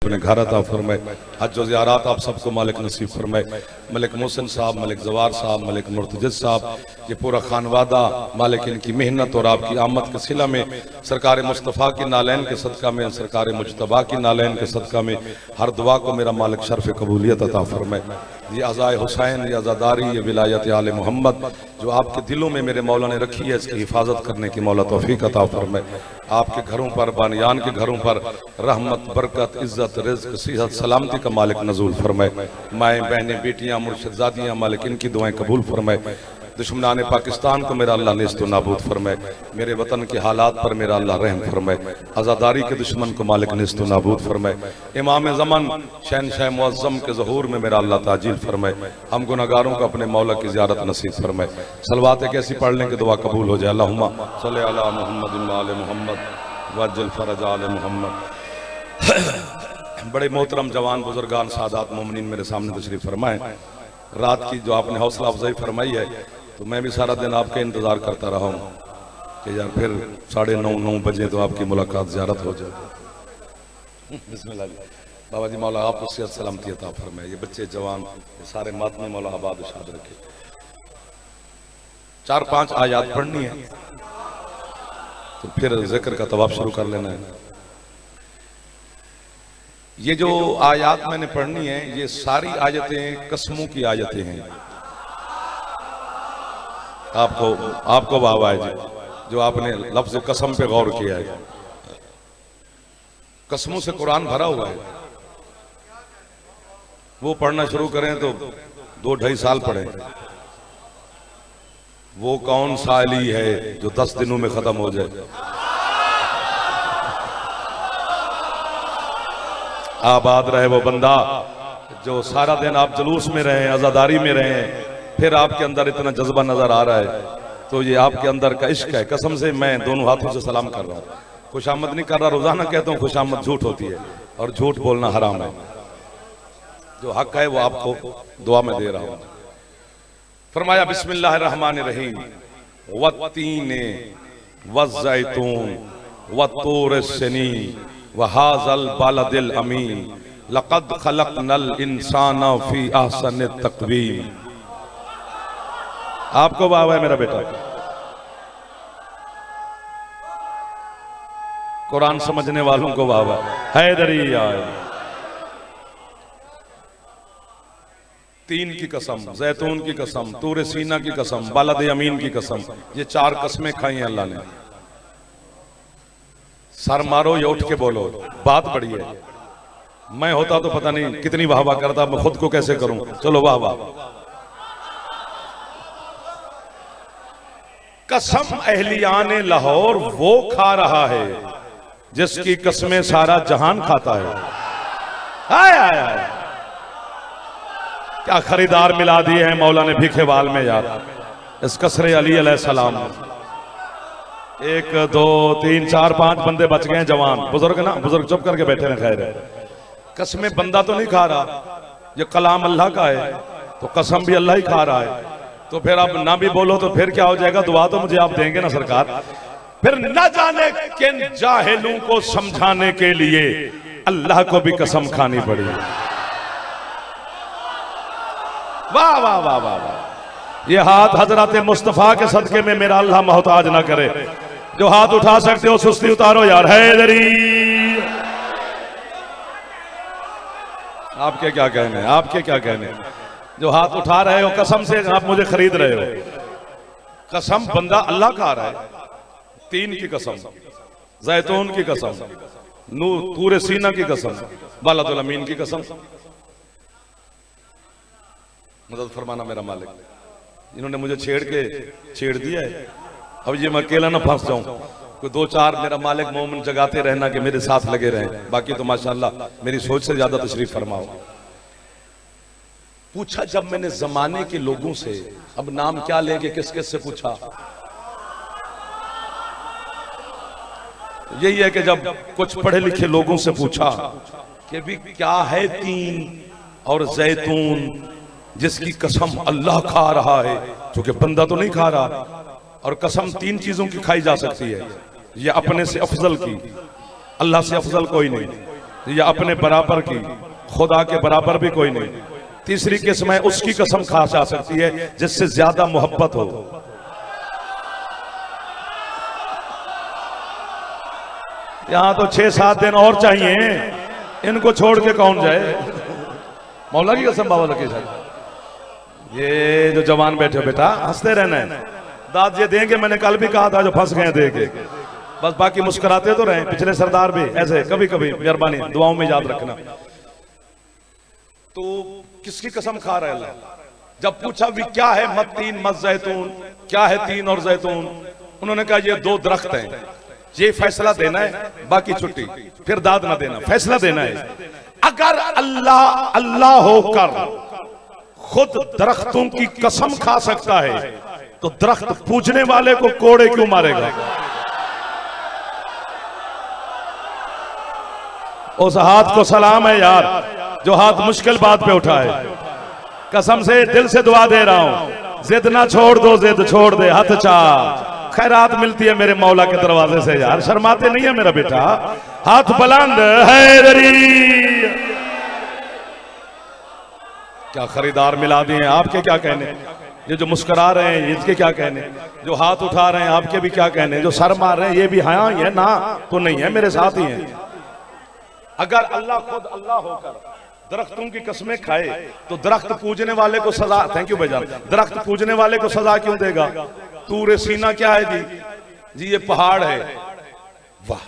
अपने घर अता फरमाए। हज व ज़ियारत आप सबको मालिक नसीब फरमाए। मलिक मोहसिन साहब, मलिक जवार साहब, मलिक मुर्तजिज़ साहब, ये पूरा खानवादा मालिक इनकी मेहनत और आपकी आमद के सिला में सरकार मुस्तफ़ा की नालैन के सदका में, सरकार मुजतबा की नालैन के सदका में हर दुआ को मेरा मालिक शर्फ़ कबूलियत अता फरमाए। ये अज़ाए हुसैन, ये अज़ादारी, ये विलायत आले मोहम्मद जो आपके दिलों में मेरे मौला ने रखी है, इसकी हिफाजत करने की मौला तौफीक अता फरमाए। आपके घरों पर, बानियान के घरों पर रहमत, बरकत, इज्जत, रिज़्क़, सेहत, सलामती का मालिक नज़ूल फरमाए। माएँ, बहनें, बेटियाँ, मुर्शिदज़ादियाँ मालिक इनकी दुआएं कबूल फरमाए। दुश्मनाने पाकिस्तान को मेरा अल्लाह नेस्त नाबूद फरमाए। मेरे वतन के हालात पर मेरा अल्लाह रहम फरमाए। आज़ादारी के दुश्मन को मालिक नेस्त नाबूद फरमाए। इमाम ज़मान शहनशाह मुअज़्ज़म के ज़हूर में मेरा अल्लाह ताजील फरमाए। हम गुनहगारों को अपने मौला की ज़ियारत नसीब फरमाए। सलवात कैसी पढ़ लें कि दुआ कबूल हो जाए। अल्लाहुम्मा सल्लि अला मुहम्मद व आले मुहम्मद वअज्जिल फ़रज आले मुहम्मद। बड़े मोहतरम जवान बुजुर्गान सादात मोमिनीन मेरे सामने तशरीफ़ फरमाए। रात की जो आपने हौसला अफजाई फरमाई है, तो मैं भी सारा दिन आपका इंतज़ार करता रहा हूँ कि यार फिर 9:30 बजे तो आपकी मुलाकात ज़ियारत हो जाए। बिस्मिल्लाह बाबा जी, मौला आप उससे सलामती अता फरमाए। ये बच्चे जवान ये सारे मातमी मौला आबाद शाद रखे। 4-5 आयात पढ़नी है तो फिर जिक्र का तवाब शुरू कर लेना है। ये जो आयात मैंने पढ़नी है, ये सारी आयतें कसमों की आयतें हैं। आपको वाह जी जो आपने लफ्ज कसम पे गौर किया है। कसमों से कुरान भरा हुआ है। वो पढ़ना शुरू करें तो 2-2.5 साल पढ़े। वो कौन सा अली है जो 10 दिनों में खत्म हो जाए। आबाद रहे वो बंदा जो सारा दिन आप जुलूस में रहे, आज़ादारी में रहे, फिर आपके अंदर इतना जज्बा नजर आ रहा है, तो ये आपके अंदर का इश्क है। कसम से मैं दोनों हाथों से सलाम कर रहा हूँ। खुशामद नहीं कर रहा, रोजाना कहता हूँ खुशामद झूठ होती है और झूठ बोलना हराम है। जो हक है वो आपको दुआ में दे रहा हूँ। फरमाया बिस्मिल्लाहिर्रहमानिर्रहीम वत्तीने वज़्ज़ैतून वत्तूर सिनीन वहाज़ल बलदिल अमीन लक़द खलक़नल इंसाना फ़ी अहसनि तक़वीम। आपको वाह है मेरा बेटा। कुरान समझने वालों को वाह वाह। हैदरी आए। 3 की कसम, जैतून की कसम, तूर सीना की कसम, बलद अमीन की कसम, ये 4 कसमें खाई हैं अल्लाह ने। सर मारो या उठ के बोलो, बात बड़ी है। मैं होता तो पता नहीं कितनी वाह वाह करता, मैं खुद को कैसे करूं। चलो वाह वाह। कसम अहलियाने लाहौर वो खा रहा है जिसकी कसमें सारा जहान खाता है। आय आय आय, क्या खरीदार मिला दिए हैं मौला ने भीखेवाल में यार। इस कसरे अली अलैहिस्सलाम 1 2 3 4 5 बंदे बच गए जवान। बुजुर्ग ना, बुजुर्ग चुप करके बैठे हैं। खैर है, कसमें बंदा तो नहीं खा रहा, ये कलाम अल्लाह का है, तो कसम भी अल्लाह ही खा रहा है। तो फिर अब ना भी बोलो तो फिर क्या हो जाएगा। दुआ तो मुझे आप देंगे ना सरकार। फिर न जाने किन जाहिलों को समझाने के लिए अल्लाह को भी कसम खानी पड़ी। वाह वाह वाह वाह वाह। ये हाथ हजरत मुस्तफा के सदके में मेरा अल्लाह मोहताज ना करे। जो हाथ उठा सकते हो सुस्ती उतारो यार। हैदरी, आपके क्या कहने, आपके क्या कहने। जो हाथ उठा रहे हो कसम से आप मुझे खरीद रहे हो। कसम बंदा अल्लाह खा रहा है। 3 की कसम, जैतून की कसम, तूर सीना की कसम, बलदुल अमीन की कसम। मदद फरमाना मेरा मालिक। इन्होंने मुझे छेड़ दिया है। अब ये मैं अकेला ना फंस जाऊं। कोई 2-4 मेरा मालिक मोमिन जगाते रहना कि मेरे साथ लगे रहें। बाकी तो माशाअल्लाह मेरी सोच से ज्यादा तशरीफ फरमाओ। पूछा जब मैंने जमाने के लोगों से, अब नाम क्या लेंगे, किस किस से पूछा। यही है कि जब कुछ पढ़े लिखे लोगों से पूछा कि भी क्या है 3 और जैतून जिसकी कसम अल्लाह खा रहा है, क्योंकि बंदा तो नहीं खा रहा। और कसम 3 चीजों की खाई जा सकती है। ये अपने से अफजल की, अल्लाह से अफजल कोई नहीं। या अपने बराबर की, खुदा के बराबर भी कोई नहीं। तीसरी किस्म है उसकी कसम खा जा सकती है जिससे ज्यादा मोहब्बत हो। यहां तो 6-7 दिन और चाहिए, इनको छोड़ के कौन जाए। मौला की कसम बाबा लकी साहब, ये जो जवान बैठे हो बेटा हंसते रहना है, दाद ये देंगे, मैंने कल भी कहा था जो फंस गए देंगे, बस बाकी मुस्कुराते तो रहे। पिछले सरदार भी ऐसे कभी कभी मेहरबानी दुआओं में याद रखना। तो किसकी कसम खा रहा है अल्लाह? जब पूछा भी क्या है मत तीन मत जैतून, क्या है तीन और जैतून, उन्होंने कहा ये 2 दरख्त हैं, ये फैसला देना है, बाकी छुट्टी, फिर दाद ना देना, फैसला देना है। अगर अल्लाह अल्लाह होकर खुद दरख्तों की कसम खा सकता है तो दरख्त पूजने वाले को कोड़े क्यों मारेगा? उस हाथ को सलाम है यार जो हाथ मुश्किल बात पे उठा है। कसम से दिल से दुआ दे रहा हूं, जिद ना छोड़ दो, जिद छोड़ दे हथ चा, खैरात मिलती है मेरे मौला के दरवाजे से यार, शर्माते नहीं है मेरा बेटा, हाथ बुलंद हैदरी। क्या खरीदार मिला दिए आपके क्या कहने, ये जो मुस्कुरा रहे हैं इसके क्या कहने, जो हाथ उठा रहे हैं आपके भी क्या कहने, जो सर मार रहे हैं ये भी हाँ ही है ना तो नहीं है, मेरे साथ ही है। अगर अल्लाह खुद अल्लाह होकर दरख्तों की कसमें खाए तो दरख्त पूजने वाले को सजा, थैंक यू भाईजान, दरख्त पूजने वाले को सजा क्यों देगा? तूरे सीना क्या है जी ये पहाड़ है। वाह,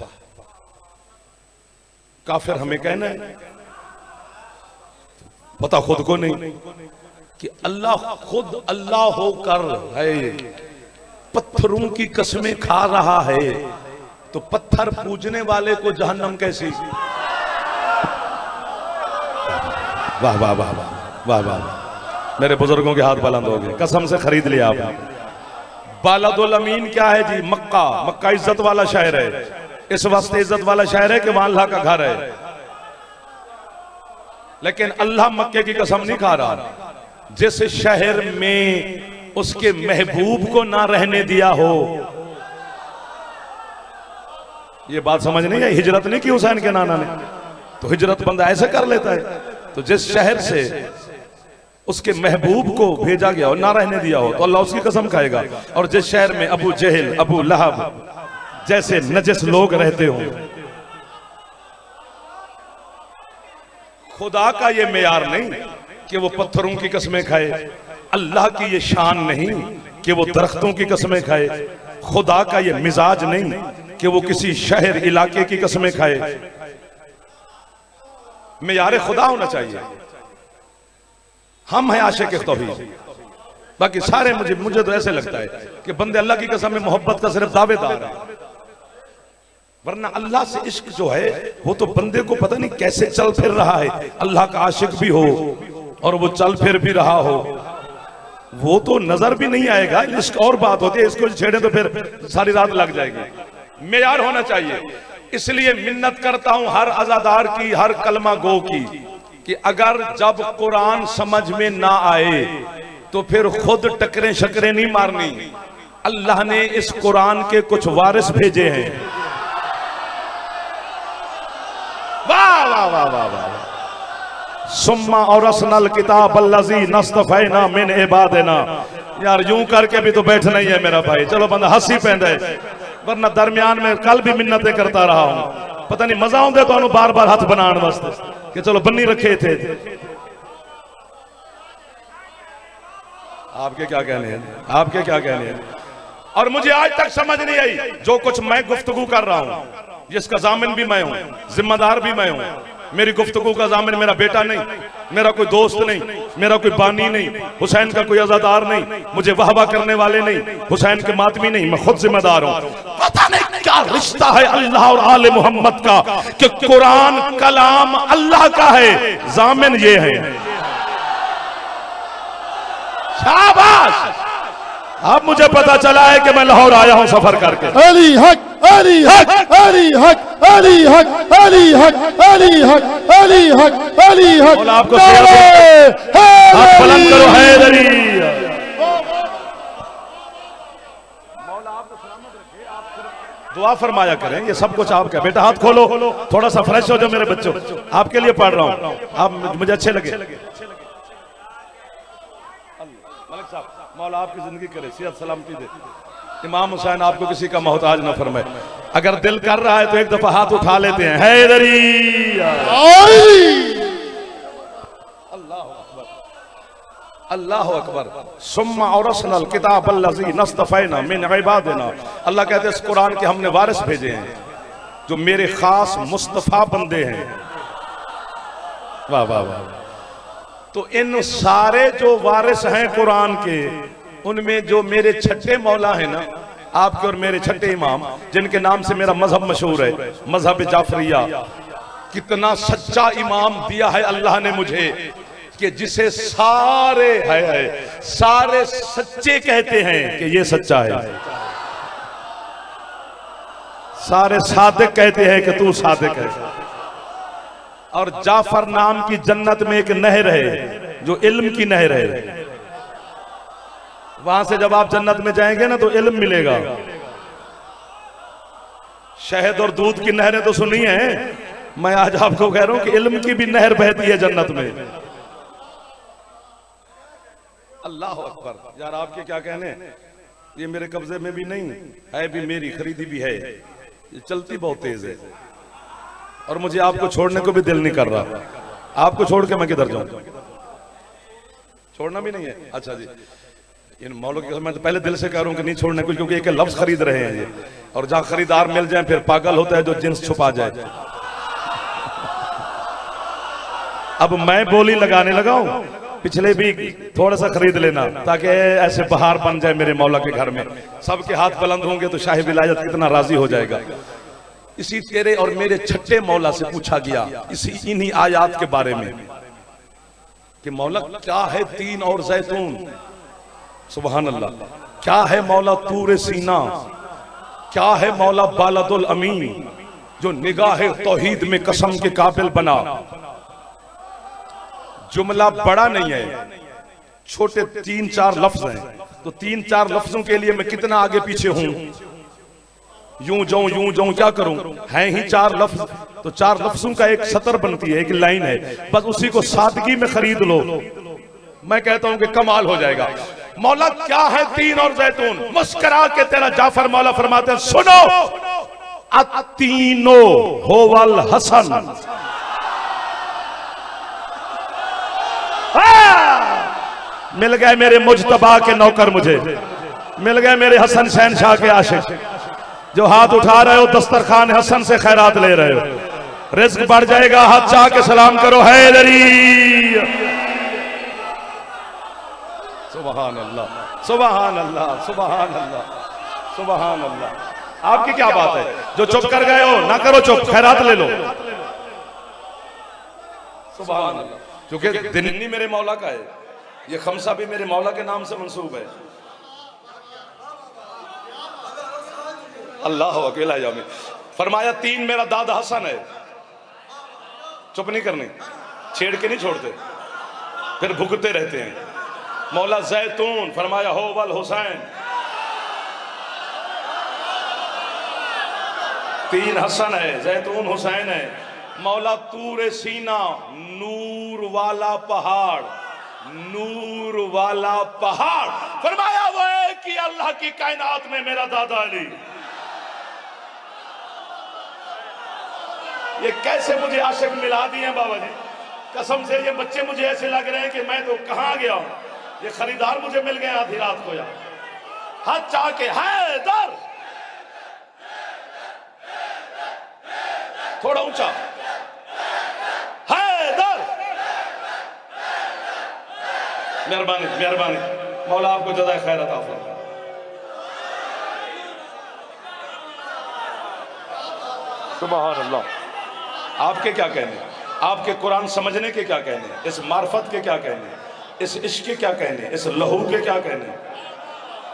काफिर हमें कहना है, पता खुद को नहीं कि अल्लाह खुद अल्लाह होकर है पत्थरों की कसमें खा रहा है, तो पत्थर पूजने वाले को जहन्नम कैसी? वाह वाह वाह वाह वाह वाह, मेरे बुजुर्गों के हाथ बुलंद हो गए, कसम से खरीद लिया आपने। बालदुल अमीन क्या है जी? मक्का। मक्का इज्जत वाला शहर है, इस वास्ते इज्जत वाला शहर है कि वहां अल्लाह का घर है, लेकिन अल्लाह मक्के की कसम नहीं खा रहा। जिस शहर में उसके महबूब को ना रहने दिया हो, ये बात समझ नहीं है, हिजरत नहीं की हुसैन के नाना ने, तो हिजरत बंदा ऐसे कर लेता है। तो जिस शहर से उसके महबूब को भेजा गया और ना रहने दिया हो तो अल्लाह उसकी कसम खाएगा। और जिस शहर में अबू जहल अबू लहब जैसे नजस लोग रहते हो, खुदा का ये मेयार नहीं कि वो पत्थरों की कसमें खाए, अल्लाह की ये शान नहीं कि वो दरख्तों की कसमें खाए, खुदा का ये मिजाज नहीं कि वो किसी शहर इलाके की कसमें खाए। मेयार खुदा होना चाहिए। हम हैं आशिक तौहीद, बाकी सारे मुझे तो ऐसे लगता है कि बंदे अल्लाह की कसम में मोहब्बत का सिर्फ दावेदार है, वरना अल्लाह से इश्क जो है वो तो बंदे को पता नहीं कैसे चल फिर रहा है। अल्लाह का आशिक भी हो और वो चल फिर भी रहा हो, वो तो नजर भी नहीं आएगा। इश्क और बात होती है, इसको छेड़े तो फिर सारी रात लग जाएगी। मेयार होना चाहिए। इसलिए मिन्नत करता हूं हर अज़ादार की, हर कलमा गो की, कि अगर जब कुरान समझ में ना आए तो फिर खुद टकरे शकरे नहीं मारनी। अल्लाह ने इस कुरान के कुछ वारिस भेजे हैं। वाह वाह वाह वाह वाह। सुम्मा और असनल किताब अल्लज़ी नस्तफ़ैना मिन इबादिना। यार यूं करके भी तो बैठना ही है मेरा भाई, चलो बंदा हंसी पैंदा है, वरना दरमियान में कल भी मिन्नतें करता रहा हूं, पता नहीं मजा आउंदे तो बार बार हाथ बनाने वास्ते कि चलो बन्नी रखे थे। आपके क्या कहने हैं, आपके क्या कहने हैं? और मुझे आज तक समझ नहीं आई, जो कुछ मैं गुफ्तगू कर रहा हूं जिसका जामिन भी मैं हूं, जिम्मेदार भी मैं हूं, मेरी गुफ्तगू का जामिन मेरा बेटा नहीं, मेरा कोई दोस्त नहीं, मेरा कोई बानी नहीं, हुसैन का कोई अज़ादार नहीं, मुझे वाहवा करने वाले नहीं, हुसैन के मातमी नहीं, मैं खुद जिम्मेदार हूं। पता नहीं क्या रिश्ता है अल्लाह और आले मोहम्मद का कि कुरान कलाम अल्लाह का है, जामिन ये है। शाबाश। अब मुझे पता चला है कि मैं लाहौर आया हूं सफर करके। अली हक अली हक अली हक अली हक अली हक अली हक अली हक अली हक। और आपको हाथ बुलंद करो हैदरी। मौला आपको सलामत रखे। आप दुआ फरमाया करें, ये सब कुछ आपका। बेटा हाथ खोलो, थोड़ा सा फ्रेश हो जाओ मेरे बच्चों, आपके लिए पढ़ रहा हूँ, आप मुझे अच्छे लगे। मलिक साहब, मौला आपकी जिंदगी करे, सेहत सलामती दे। इमाम हुसैन आपको किसी का मोहताज न फरमाए। अगर दिल कर रहा है तो एक दफा हाथ उठा लेते हैं। हैदरी अल्लाह अकबर। सुम्मा औरसनल किताब अल्लज़ी नस्तफ़ैना मिन इबादिना। अल्लाह कहते हैं इस कुरान के हमने वारिस भेजे हैं जो मेरे खास मुस्तफ़ा बंदे हैं। वाह वाह वाह। तो इन सारे जो वारिस हैं कुरान के, उनमें जो मेरे छठे मौला है ना, आपके और मेरे छठे इमाम, जिनके नाम से मेरा मजहब मशहूर है, मजहब जाफरिया। कितना सच्चा इमाम दिया है अल्लाह ने मुझे कि जिसे सारे सच्चे कहते हैं कि ये सच्चा है, सारे सादिक कहते हैं कि तू सादिक है। और जाफर नाम की जन्नत में एक नहर है जो इल्म की नहर है। वहां से जब आप जन्नत में जाएंगे ना तो इल्म मिलेगा। शहद और दूध की नहरें तो सुनी है, मैं आज आपको कह रहा हूं कि इल्म की भी नहर बहती है जन्नत में। अल्लाह अकबर। यार आपके क्या कहने, ये मेरे कब्जे में भी नहीं है, भी मेरी खरीदी भी है, ये चलती बहुत तेज है और मुझे आपको छोड़ने को भी दिल नहीं कर रहा। आपको छोड़ के मैं किधर जाऊं, छोड़ना भी नहीं है। अच्छा जी, इन मौलों की मैं तो पहले दिल से कह रहा हूं कि नहीं छोड़ने को, क्योंकि एक लफ्ज खरीद रहे हैं ये, और जहां खरीदार मिल जाए फिर पागल होता है जो जिन्स छुपा जाए। अब मैं बोली लगाने लगाऊं, पिछले भी थोड़ा सा खरीद लेना ताकि ऐसे बहार बन जाए मेरे मौला के घर में। सबके हाथ बुलंद होंगे तो शाही विलायत कितना राजी हो जाएगा। इसी तेरे और मेरे छठे मौला से पूछा गया इन्हीं आयात के बारे में कि मौला क्या है तीन और जैतून, सुभान अल्लाह, क्या है मौला तूरे सीना, क्या है मौला बालदुल अमीन जो निगाह तौहीद में कसम के काबिल बना। जुमला बड़ा नहीं है, छोटे 3-4 लफ्ज हैं, तो 3-4 लफ्जों के लिए मैं कितना आगे पीछे हूं, यूं जाऊं क्या करूं, हैं ही 4 लफ्ज, तो 4 लफ्जों का एक सतर बनती है, एक लाइन है, बस उसी को सादगी में खरीद लो, मैं कहता हूं कि कमाल हो जाएगा। मौला क्या है तीन और जैतून, मुस्कुरा के तेरा जाफर मौला फरमाते हैं सुनो, अतीनो होवल हसन। मिल गए मेरे मुजतबा के नौकर, मुझे मिल गए मेरे हसन शहनशाह के आशिक, जो हाथ उठा रहे हो दस्तरखान हसन से खैरात ले रहे हो। रिज्क बढ़ जाएगा, हाथ चाह के सलाम करो, हैदरी। सुभान अल्लाह, सुभान अल्लाह, सुभान अल्लाह, सुभान अल्लाह। आपकी क्या बात है, जो चुप कर गए हो ना करो चुप, खैरात ले लो। सुभान अल्लाह। क्योंकि दिन्नी मेरे मौला का है, ये खमसा भी मेरे मौला के नाम से मंसूब है। अल्लाह अकेला जामे। फरमाया 3 मेरा दादा हसन है। चुप नहीं करनी, छेड़ के नहीं छोड़ते, फिर भुगते रहते हैं। मौला जैतून, फरमाया हो वल हुसैन। 3 हसन है, जैतून हुसैन है। मौला तूरे सीना, नूर वाला पहाड़, नूर वाला पहाड़। फरमाया वो है कि अल्लाह की कायनात में मेरा दादा अली। ये कैसे मुझे आशिक मिला दिए हैं बाबा जी, कसम से ये बच्चे मुझे ऐसे लग रहे हैं कि मैं तो कहां गया हूं। ये खरीदार मुझे मिल गए आधी रात को, यार हाथ चाह के हैदर, थोड़ा ऊंचा, हैदर। मेहरबानी मेहरबानी, मौला आपको जज़ाए खैर अता फरमाए। सुभान अल्लाह। आपके क्या कहने, आपके कुरान समझने के क्या कहने, इस मार्फत के क्या कहने, इस इश्क के क्या कहने, इस लहू के क्या कहने।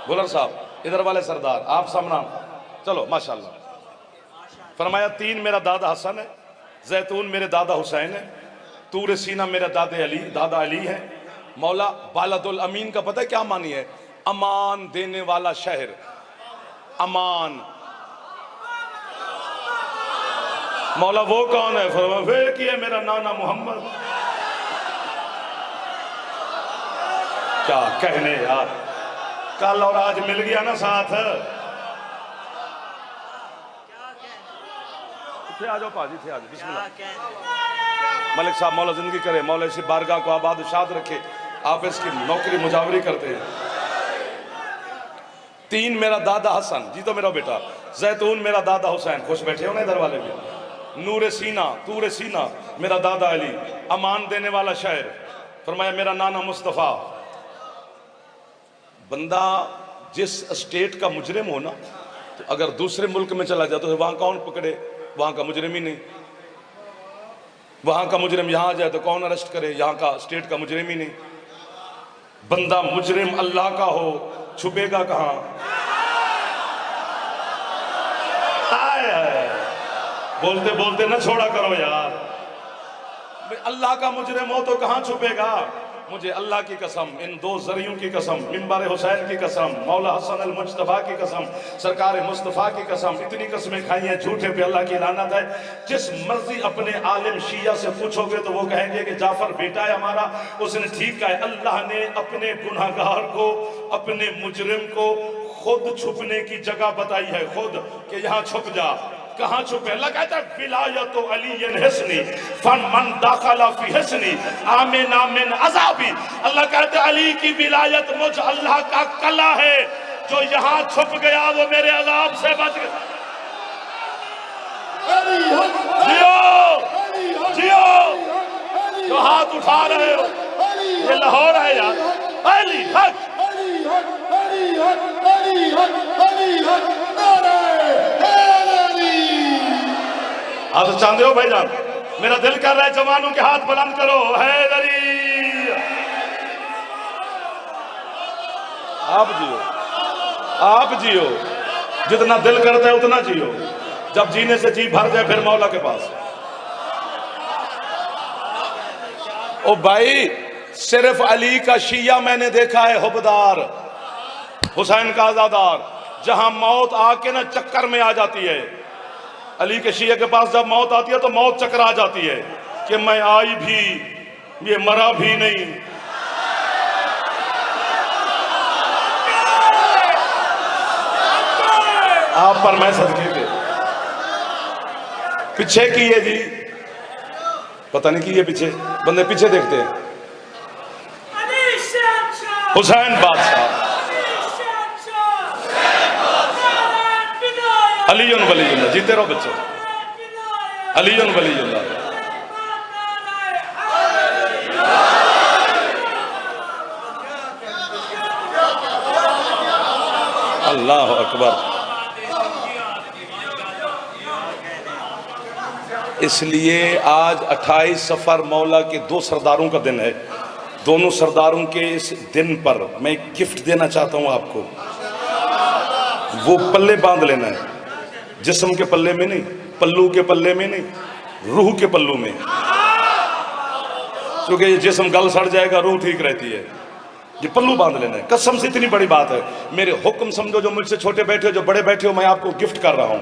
गुलर साहब इधर वाले सरदार, आप सामना चलो, माशाल्लाह। फरमाया 3 मेरा दादा हसन है, जैतून मेरे दादा हुसैन है, तूर सीना मेरा दादा अली है। मौला बालदुल अमीन का पता है क्या मानी है? अमान देने वाला शहर, अमान। मौला वो कौन है? फरमाया वे की है मेरा नाना मोहम्मद। क्या कहने यार, कल और आज मिल गया ना साथ। थे आ जाओ पाजी, थे आ जाओ, बिस्मिल्लाह। मलिक साहब मौला जिंदगी करे, मौला इसी बारगाह को आबाद शाद रखे। आप इसकी नौकरी मुजावरी करते हैं। 3 मेरा दादा हसन, जी तो मेरा बेटा। जैतून मेरा दादा हुसैन, खुश बैठे हो ना इधर वाले भी। नूर सीना तूर सीना मेरा दादा अली। अमान देने वाला शायर, फरमाया मेरा नाना मुस्तफ़ा। बंदा जिस स्टेट का मुजरिम हो ना, तो अगर दूसरे मुल्क में चला जाए तो वहां कौन पकड़े? वहां का मुजरिम ही नहीं। वहां का मुजरिम यहां आ जाए तो कौन अरेस्ट करे? यहां का स्टेट का मुजरिम ही नहीं। बंदा मुजरिम अल्लाह का हो, छुपेगा कहां? बोलते बोलते ना छोड़ा करो यार। अल्लाह का मुजरिम हो तो कहां छुपेगा? मुझे अल्लाह की कसम, इन 2 जरियों की कसम, मिंबर हुसैन की कसम, मौला हसन अल मुज्तबा की कसम, सरकार मुस्तफ़ा की कसम, इतनी कस्में खाई हैं, झूठे पे अल्लाह की लानत है। जिस मर्जी अपने आलिम शिया से पूछोगे तो वो कहेंगे कि जाफर बेटा है हमारा, उसने ठीक कहा है। अल्लाह ने अपने गुनाहगार को, अपने मुजरिम को खुद छुपने की जगह बताई है, खुद कि यहाँ छुप जा। कहां छुपे? अल्लाह कहता है विलायत अली हसनी फन मन दाखला फी हसनी आमिना मिन अज़ाबी। अल्लाह कहता है अली की विलायत मुझ अल्लाह का कला है, जो यहां छुप गया वो मेरे अज़ाब से बच गया। जियो जियो, जो हाथ उठा रहे हो ये लाहौर है यार। अली हक आप तो चाहते हो भाईजान, मेरा दिल कर रहा है जवानों के हाथ बुलंद करो। हैदरी आप जियो, आप जियो, जितना दिल करता है उतना जियो। जब जीने से जी भर जाए फिर मौला के पास। ओ भाई, सिर्फ अली का शिया मैंने देखा है, हुबदार, हुसैन का आजादार, जहां मौत आके ना चक्कर में आ जाती है। अली के शिया के पास जब मौत आती है तो मौत चक्कर आ जाती है कि मैं आई भी, ये मरा भी नहीं। आप पर मैं सदके थे। पीछे की है जी, पता नहीं की है पीछे, बंदे पीछे देखते हैं। हुसैन बादशाह, अलीयुन वलीयुल्लाह, जीते रहो बच्चों, अलीयुन वलीयुल्लाह। अल्लाह अकबर। इसलिए आज 28 सफर मौला के 2 सरदारों का दिन है। दोनों सरदारों के इस दिन पर मैं एक गिफ्ट देना चाहता हूं आपको। वो पल्ले बांध लेना है, जिस्म के पल्ले में नहीं, पल्लू के पल्ले में नहीं, रूह के पल्लू में। क्योंकि ये जिस्म गल सड़ जाएगा, रूह ठीक रहती है। ये पल्लू बांध लेना है, कसम से इतनी बड़ी बात है। मेरे हुक्म समझो, जो मुझसे छोटे बैठे हो, जो बड़े बैठे हो, मैं आपको गिफ्ट कर रहा हूं।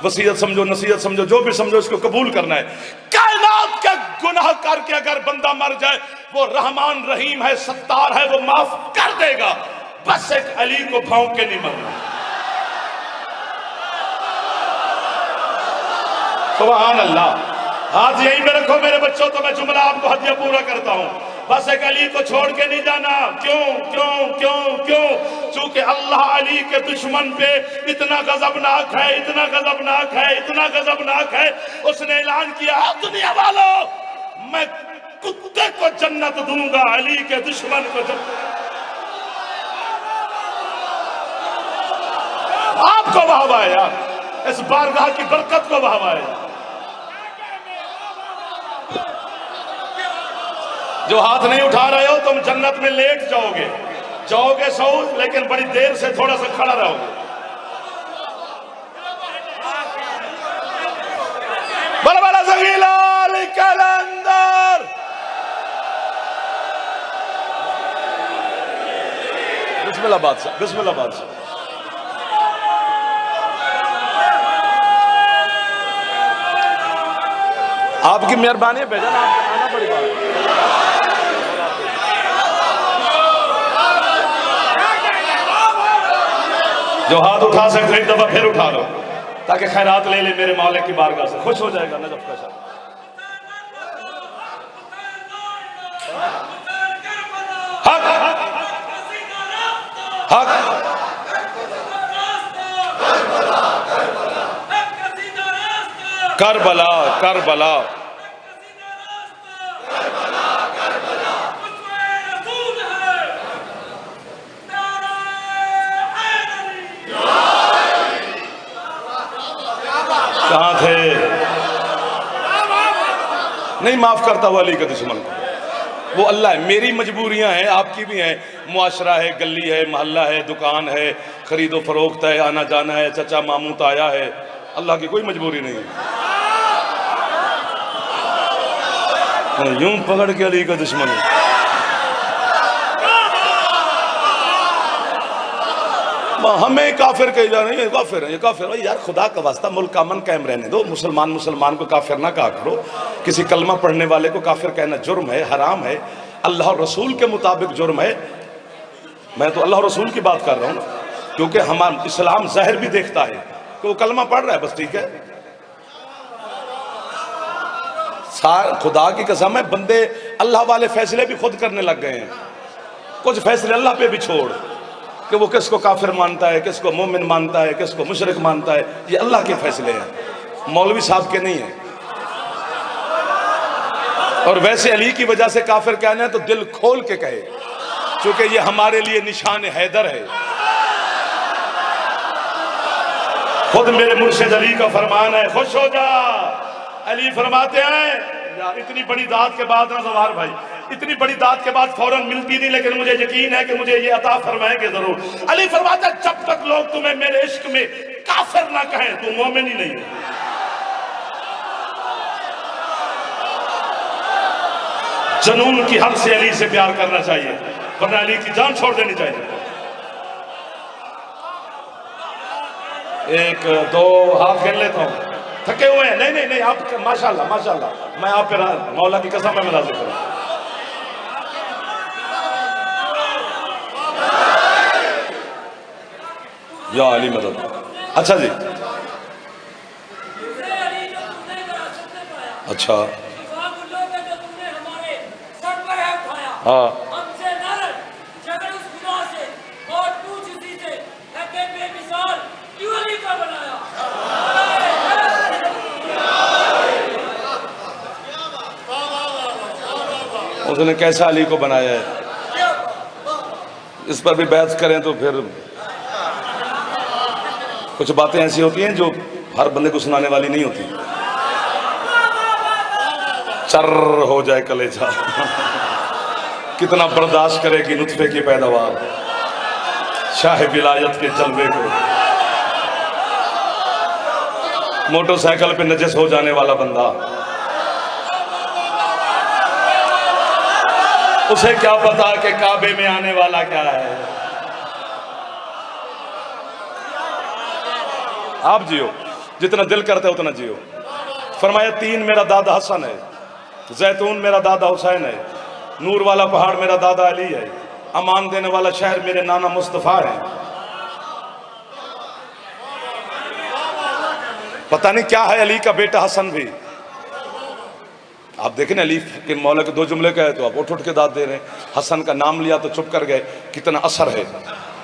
वसीयत समझो, नसीहत समझो, जो भी समझो, इसको कबूल करना है। कायनात का गुनाह करके अगर बंदा मर जाए, वो रहमान रहीम है, सत्तार है, वो माफ कर देगा। बस एक अली को भौंक के नहीं मरना। सुभान अल्लाह। हाथ यहीं पे रखो मेरे बच्चों, तो मैं जुमला आपको हदिया पूरा करता हूं। बस एक अली को छोड़ के नहीं जाना। क्यों क्यों क्यों क्यों? चूंकि अल्लाह अली के दुश्मन पे इतना गजबनाक है, इतना गजबनाक है, इतना गजबनाक है, उसने ऐलान किया, दुनिया वालों, मैं कुत्ते को जन्नत दूंगा, अली के दुश्मन को जन्नत। आपको वाहवा है यार, इस बारगाह की बरकत को वाहवा है। जो हाथ नहीं उठा रहे हो, तुम जन्नत में लेट जाओगे, जाओगे सो, लेकिन बड़ी देर से थोड़ा सा खड़ा रहोगे। बड़ा बड़ा ज़गीलाल कलंदर। बिस्मिल्लाह बादशाह, बिस्मिल्लाह बादशाह। आपकी मेहरबानी है भेजा ना, आपको आना बड़ी बात है। जो हाथ उठा सकते एक दफा फिर उठा लो ताकि खैरात ले ले मेरे मौले की बारगाह से, खुश हो जाएगा नजफ का शाह। हक हक करबला करबला कहाँ थे? नहीं माफ करता वो अली के दुश्मन को, वो अल्लाह है। मेरी मजबूरियां हैं, आपकी भी हैं, मुआशरा है, गली है, मोहल्ला है, दुकान है, खरीदो फरोख्त है, आना जाना है, चचा मामू ताया है। अल्लाह की कोई मजबूरी नहीं है। यूं पकड़ के अली का दुश्मन है। हमें काफिर कही जा रही है, काफिर है ये काफिर है। यार खुदा का वास्ता मुल्क का अमन कायम रहने दो। मुसलमान मुसलमान को काफिर ना कहा करो। किसी कलमा पढ़ने वाले को काफिर कहना जुर्म है, हराम है, अल्लाह और रसूल के मुताबिक जुर्म है। मैं तो अल्लाह और रसूल की बात कर रहा हूँ, क्योंकि हमारा इस्लाम ज़ाहिर भी देखता है कि वो कलमा पढ़ रहा है, बस ठीक है। खुदा की कसम है, बंदे अल्लाह वाले फैसले भी खुद करने लग गए हैं। कुछ फैसले अल्लाह पे भी छोड़ कि वो किसको काफिर मानता है, किसको मोमिन मानता है, किसको मुशरिक मानता है, ये अल्लाह के फैसले हैं, मौलवी साहब के नहीं है। और वैसे अली की वजह से काफिर कहना है तो दिल खोल के कहे, क्योंकि ये हमारे लिए निशान हैदर है। खुद मेरे मुर्शिद अली का फरमान है, खुश हो जा। अली फरमाते हैं, इतनी बड़ी दात के बाद ना जवार भाई, इतनी बड़ी दात के बाद फौरन मिलती नहीं, लेकिन मुझे यकीन है कि मुझे ये अता फरमाएंगे जरूर। अली फरमाता है, जब तक लोग तुम्हें मेरे इश्क में काफिर ना कहें तुम मोमिन ही नहीं हो। जनून की हद से अली से प्यार करना चाहिए, वरना अली की जान छोड़ देनी चाहिए। एक दो हाथ गिन लेता हूं, थके हुए हैं। नहीं नहीं नहीं, आप माशाल्लाह माशाल्लाह, मैं आप पे मौला की कसम में राज़ी करूं। या अली मदद। अच्छा जी, अच्छा हाँ, उसने कैसा अली को बनाया है, इस पर भी बहस करें तो फिर कुछ बातें ऐसी होती हैं जो हर बंदे को सुनाने वाली नहीं होती। चर हो जाए कलेजा कितना बर्दाश्त करेगी नुत्फे की पैदावार, शाह विलायत के जलवे को। मोटरसाइकिल पे नजस हो जाने वाला बंदा, उसे क्या पता कि काबे में आने वाला क्या है। आप जियो, जितना दिल करता है उतना जियो। फरमाया, तीन मेरा दादा हसन है, जैतून मेरा दादा हुसैन है, नूर वाला पहाड़ मेरा दादा अली है, अमान देने वाला शहर मेरे नाना मुस्तफ़ा है। पता नहीं क्या है अली का बेटा हसन भी। आप देखें ना, अली के मौला के दो जुमले कहे तो आप उठ के दाद दे रहे हैं। हसन का नाम लिया तो चुप कर गए, कितना असर है।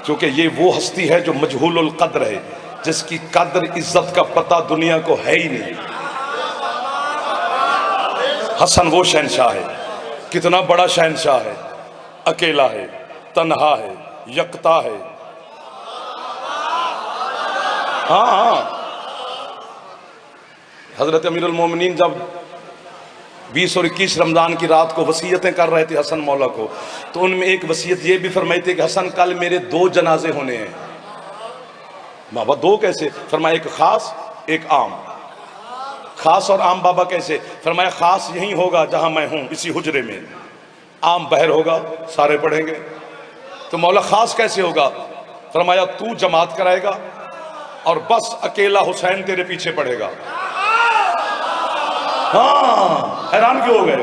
क्योंकि ये वो हस्ती है जो मजहूलुल कद्र है, जिसकी कद्र इज्जत का पता दुनिया को है ही नहीं। हसन वो शहनशाह है, कितना बड़ा शहनशाह है, अकेला है, तन्हा है, यकता है। हाँ हाँ, हजरत अमीरुल मोमिनीन जब 20 और 21 रमजान की रात को वसीयतें कर रहे थे हसन मौला को, तो उनमें एक वसीयत ये भी फरमाई थी कि हसन कल मेरे 2 जनाजे होने हैं। बाबा 2 कैसे? फरमाया एक खास एक आम। खास और आम बाबा कैसे? फरमाया खास यही होगा जहां मैं हूं, इसी हुजरे में। आम बहर होगा, सारे पढ़ेंगे। तो मौला खास कैसे होगा? फरमाया तू जमात कराएगा और बस अकेला हुसैन तेरे पीछे पढ़ेगा। हाँ, हैरान क्यों हो गए?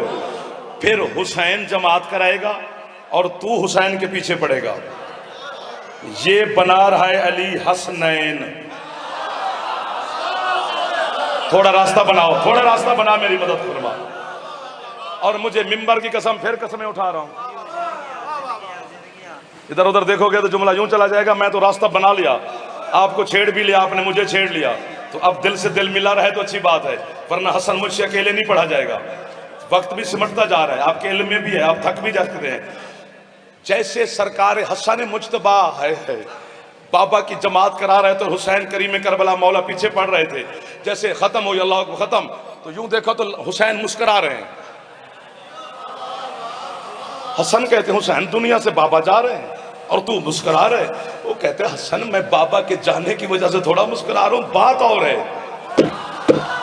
फिर हुसैन जमात कराएगा और तू हुसैन के पीछे पड़ेगा। ये बना रहा है अली हसनैन। थोड़ा रास्ता बनाओ, थोड़ा रास्ता बना, मेरी मदद फरमा। और मुझे मिंबर की कसम, फिर कसमें उठा रहा हूं, इधर उधर देखोगे तो जुमला यूं चला जाएगा, मैं तो रास्ता बना लिया, आपको छेड़ भी लिया, आपने मुझे छेड़ लिया, तो अब दिल से दिल मिला रहे तो अच्छी बात है, वरना हसन मुझसे अकेले नहीं पढ़ा जाएगा। वक्त भी सिमटता जा रहा है, आपके इल्म में भी है, आप थक भी जाते हैं। जैसे सरकार हसन मुज्तबा है, बाबा की जमात करा रहे थे, हुसैन करीम करबला मौला पीछे पड़ रहे थे, जैसे खत्म हो अल्लाह को खत्म, तो यूं देखो तो हुसैन मुस्कुरा रहे हैं। हसन कहते हैं हुसैन दुनिया से बाबा जा रहे हैं और तू मुस्कुरा रहे। वो कहते हैं हसन मैं बाबा के जाने की वजह से थोड़ा मुस्कुरा रहा हूं, बात और है।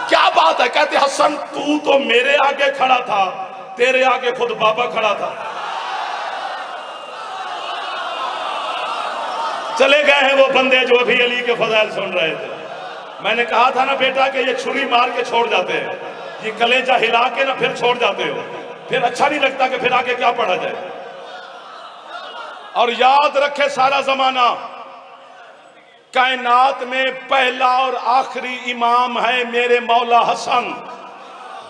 क्या बात है? कहते हसन तू तो मेरे आगे खड़ा था, तेरे आगे खुद बाबा खड़ा था। चले गए हैं वो बंदे जो अभी अली के फजाइल सुन रहे थे। मैंने कहा था ना बेटा कि ये छुरी मार के छोड़ जाते हैं, ये कलेजा हिला के ना फिर छोड़ जाते हो, फिर अच्छा नहीं लगता कि फिर आगे क्या पढ़ा जाए। और याद रखे सारा जमाना, कायनात में पहला और आखिरी इमाम है मेरे मौला हसन,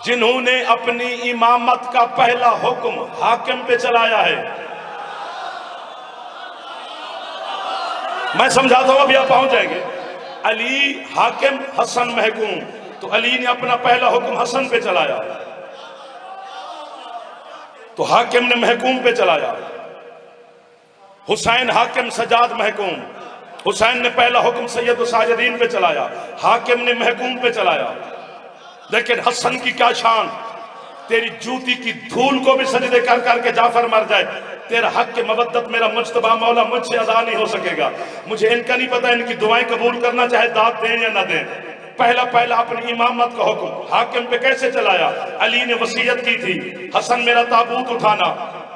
जिन्होंने अपनी इमामत का पहला हुक्म हाकिम पे चलाया है। मैं समझाता हूं, अभी आप पहुंच जाएंगे। अली हाकिम, हसन महकूम, तो अली ने अपना पहला हुक्म हसन पे चलाया, तो हाकिम ने महकूम पे चलाया। हुसैन हाकिम सजाद महकूम, हुसैन ने पहला हुक्म सैयद साजिदीन पे चलाया, हाकिम ने महकूम पे चलाया। लेकिन हसन की क्या शान, तेरी जूती की धूल को भी सजदे कर करके जाफर मर जाए, तेरा हक के मवद्दत मेरा मुज्तबा मौला मुझसे अदा नहीं हो सकेगा। मुझे इनका नहीं पता, इनकी दुआएं कबूल करना चाहे दाद दें या ना दें। पहला पहला अपनी इमामत का हुक्म हाकिम पे कैसे चलाया? अली ने वसीयत की थी, हसन मेरा ताबूत उठाना,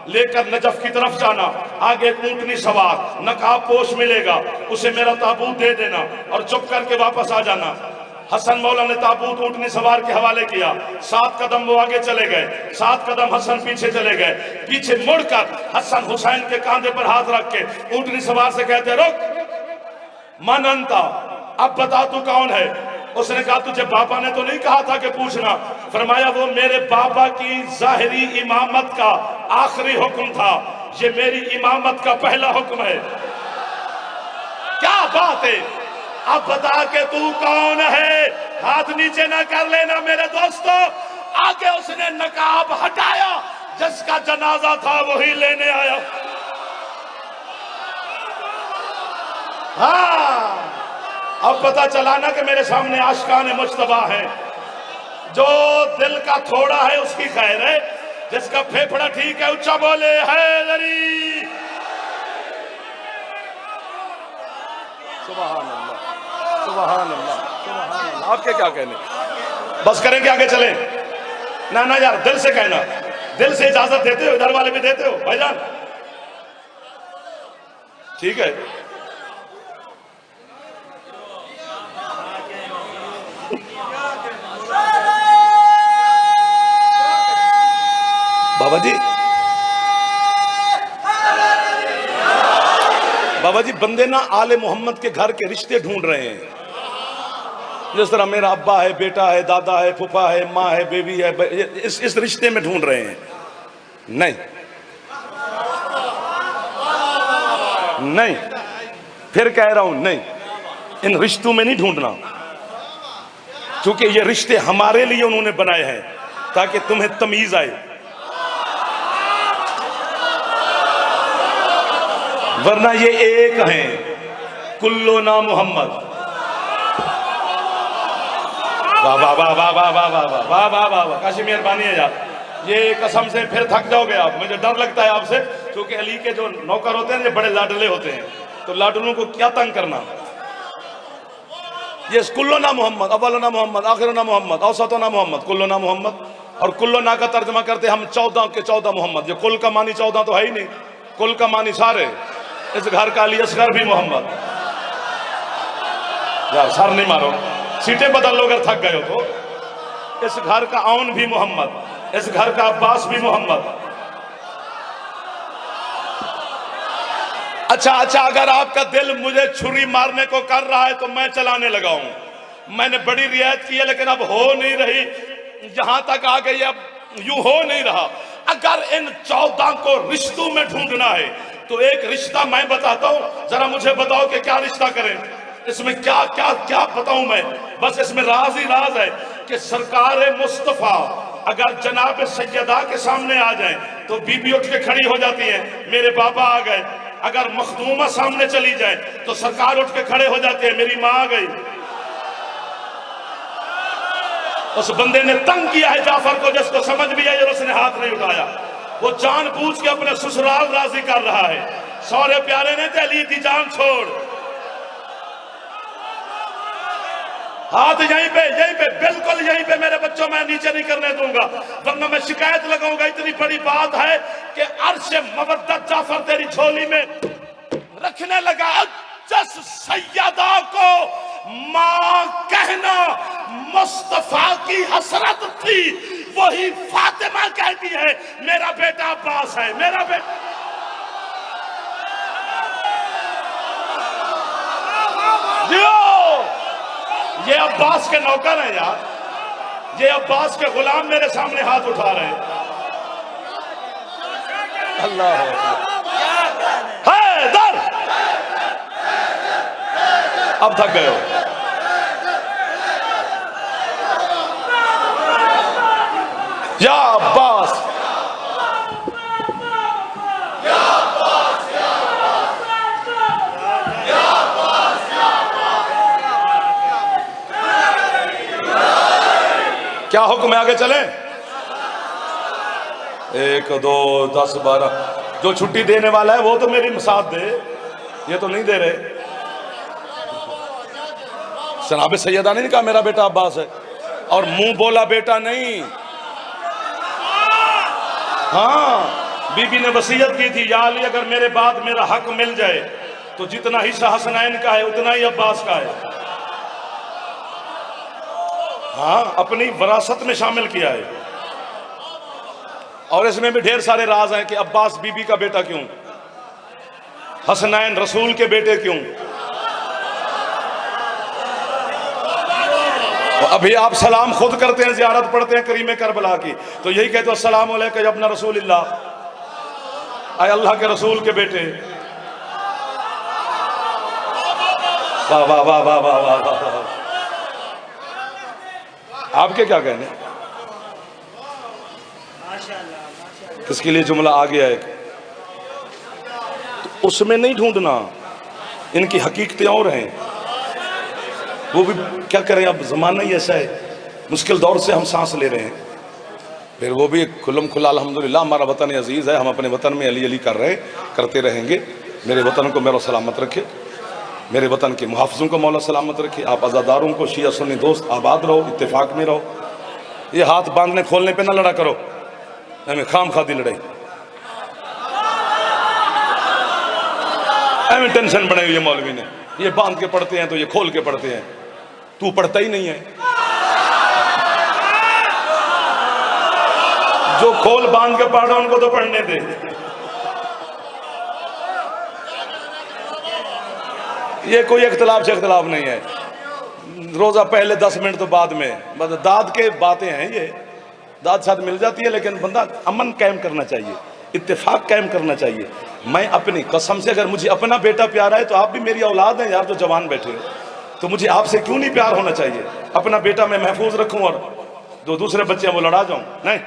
लेकर नजफ की तरफ जाना, आगे ऊंटनी सवार नकाब पोश मिलेगा, उसे मेरा ताबूत दे देना और चुप करके वापस आ जाना। हसन मौला ने ताबूत ऊंटनी सवार के हवाले किया, 7 कदम वो आगे चले गए, 7 कदम हसन पीछे चले गए। पीछे मुड़कर हसन हुसैन के कांधे पर हाथ रख के ऊंटनी सवार से कहते रुक, मन अंता, अब बता तू कौन है? उसने कहा तुझे बाबा ने तो नहीं कहा था कि पूछना? फरमाया वो मेरे बाबा की जाहिरी इमामत का आखिरी हुक्म था, ये मेरी इमामत का पहला हुक्म है। क्या बात है? अब बता के तू कौन है? हाथ नीचे ना कर लेना मेरे दोस्तों। आगे उसने नकाब हटाया, जिसका जनाजा था वही लेने आया। हाँ, अब पता चला ना कि मेरे सामने आशिकान मुज्तबा है। जो दिल का थोड़ा है उसकी खैर है, जिसका फेफड़ा ठीक है ऊंचा बोले हैदरी। सुभान अल्लाह, सुभान अल्लाह, सुभान अल्लाह। आपके क्या कहने? बस करें कि आगे चले? ना ना यार, दिल से कहना, दिल से इजाजत देते हो, इधर वाले भी देते हो भाईजान? ठीक है। बाबा जी, बाबा जी, बंदे ना आले मोहम्मद के घर के रिश्ते ढूंढ रहे हैं। जिस तरह मेरा अब्बा है, बेटा है, दादा है, फूफा है, माँ है, बेबी है, इस रिश्ते में ढूंढ रहे हैं। नहीं नहीं, फिर कह रहा हूं नहीं, इन रिश्तों में नहीं ढूंढना, क्योंकि ये रिश्ते हमारे लिए उन्होंने बनाए हैं ताकि तुम्हें तमीज आए, वरना ये एक हैं, कुल्लो ना मोहम्मद। वाह वाह वाह वाह वाह वाह वाह वाह वाह वाह वाह, काशी मेहरबानी है यार। ये कसम से फिर थक जाओगे आप, मुझे डर लगता है आपसे, क्योंकि अली के जो नौकर होते हैं ये बड़े लाडले होते हैं, तो लाडलों को क्या तंग करना। ये कुल्लो ना मोहम्मद, अव्वलो ना मोहम्मद, आखिरो ना मोहम्मद, औसतो ना मोहम्मद, कुल्लो ना मोहम्मद। और कुल्लो ना का तर्जमा करते हम 14 के 14 मोहम्मद। ये कुल का मानी 14 तो है ही नहीं, कुल का मानी सारे। इस घर का अली असगर भी मोहम्मद। यार सर नहीं मारो, सीटें बदल लो अगर थक गए हो तो। इस घर का औन भी मोहम्मद, इस घर का अब्बास भी मोहम्मद। अच्छा, अगर आपका दिल मुझे छुरी मारने को कर रहा है तो मैं चलाने लगा हूं। मैंने बड़ी रियायत की है लेकिन अब हो नहीं रही, जहां तक आ गई अब यूं हो नहीं रहा। अगर इन 14 को रिश्तों में ढूंढना है तो एक रिश्ता मैं बताता हूं, जरा मुझे बताओ कि क्या रिश्ता करें, इसमें क्या क्या क्या बताऊं मैं। बस इसमें राज ही राज है कि सरकार मुस्तफा अगर जनाब सैयदा के सामने आ जाए तो बीबी उठ के खड़ी हो जाती है, मेरे बाबा आ गए। अगर मखदूमा सामने चली जाए तो सरकार उठ के खड़े हो जाते हैं, मेरी माँ आ गई। उस बंदे ने तंग किया है जाफर को, जिसको समझ भी आई और उसने हाथ नहीं उठाया। वो जानबूझ के अपने ससुराल राजी कर रहा है। सौरे प्यारे ने दहली थी जान छोड़, हाथ यहीं पे बिल्कुल यहीं पे मेरे बच्चों, मैं नीचे नहीं करने दूंगा वरना मैं शिकायत लगाऊंगा। इतनी बड़ी बात है कि अर्श मवद्दत जाफर तेरी झोली में रखने लगा। जस सैयदा को मां कहना मुस्तफा की हसरत थी, वही फातिमा कहती है मेरा बेटा अब्बास है, मेरा बेटा। ये अब्बास के नौकर हैं यार, ये अब्बास के गुलाम मेरे सामने हाथ उठा रहे हैं। अल्लाह है दर, अब थक गए हो। या अब्बास, क्या हुक्म है, आगे चले? 1 2 10 12। जो छुट्टी देने वाला है वो तो मेरी साथ दे, ये तो नहीं दे रहे। जनाब सैयदा ने नहीं कहा मेरा बेटा अब्बास है, और मुंह बोला बेटा नहीं। हाँ, बीबी ने वसीयत की थी, या अली अगर मेरे बाद मेरा हक मिल जाए तो जितना हिस्सा हसनैन का है उतना ही अब्बास का है। हाँ, अपनी विरासत में शामिल किया है। और इसमें भी ढेर सारे राज हैं कि अब्बास बीबी का बेटा क्यों, हसनैन रसूल के बेटे क्यों। तो अभी आप सलाम खुद करते हैं, ज़ियारत पढ़ते हैं करीम करबला की, तो यही कहते हो अस्सलाम अलैका अपना रसूलिल्लाह, आए अल्लाह के रसूल के बेटे। वाह वाह वाह वाह वाह वाह वाह। आपके क्या कहने, किसके लिए जुमला आ गया है, तो उसमें नहीं ढूंढना, इनकी हकीकतें और हैं। वो भी क्या करें, अब ज़माना ही ऐसा है, मुश्किल दौर से हम सांस ले रहे हैं। फिर वो भी खुल्लम खुल्ला अल्हम्दुलिल्लाह हमारा वतन अजीज़ है, हम अपने वतन में अली अली कर रहे करते रहेंगे। मेरे वतन को मेरा सलामत रखे, मेरे वतन के मुहाफ़िज़ों को मौला सलामत रखे। आप आज़ादारों को शिया सुन्नी दोस्त आबाद रहो, इत्तेफाक में रहो। ये हाथ बांधने खोलने पे ना लड़ा करो, हमें खाम खादी लड़ाई, हमें टेंशन बनाई हुई है मौलवी ने। ये बांध के पढ़ते हैं तो ये खोल के पढ़ते हैं, तू पढ़ता ही नहीं है। जो खोल बांध के पढ़ रहा उनको तो पढ़ने दे। ये कोई इख्तलाफ से इख्तलाफ नहीं है, रोजा पहले 10 मिनट तो बाद में, मतलब दाद के बातें हैं ये, दाद साथ मिल जाती है, लेकिन बंदा अमन कायम करना चाहिए, इत्तेफाक कायम करना चाहिए। मैं अपनी कसम से, अगर मुझे अपना बेटा प्यारा है तो आप भी मेरी औलाद हैं यार, जो जवान बैठे हो, तो मुझे आपसे क्यों नहीं प्यार होना चाहिए। अपना बेटा मैं महफूज रखूं और जो दूसरे बच्चे हैं वो लड़ा जाऊं, नहीं।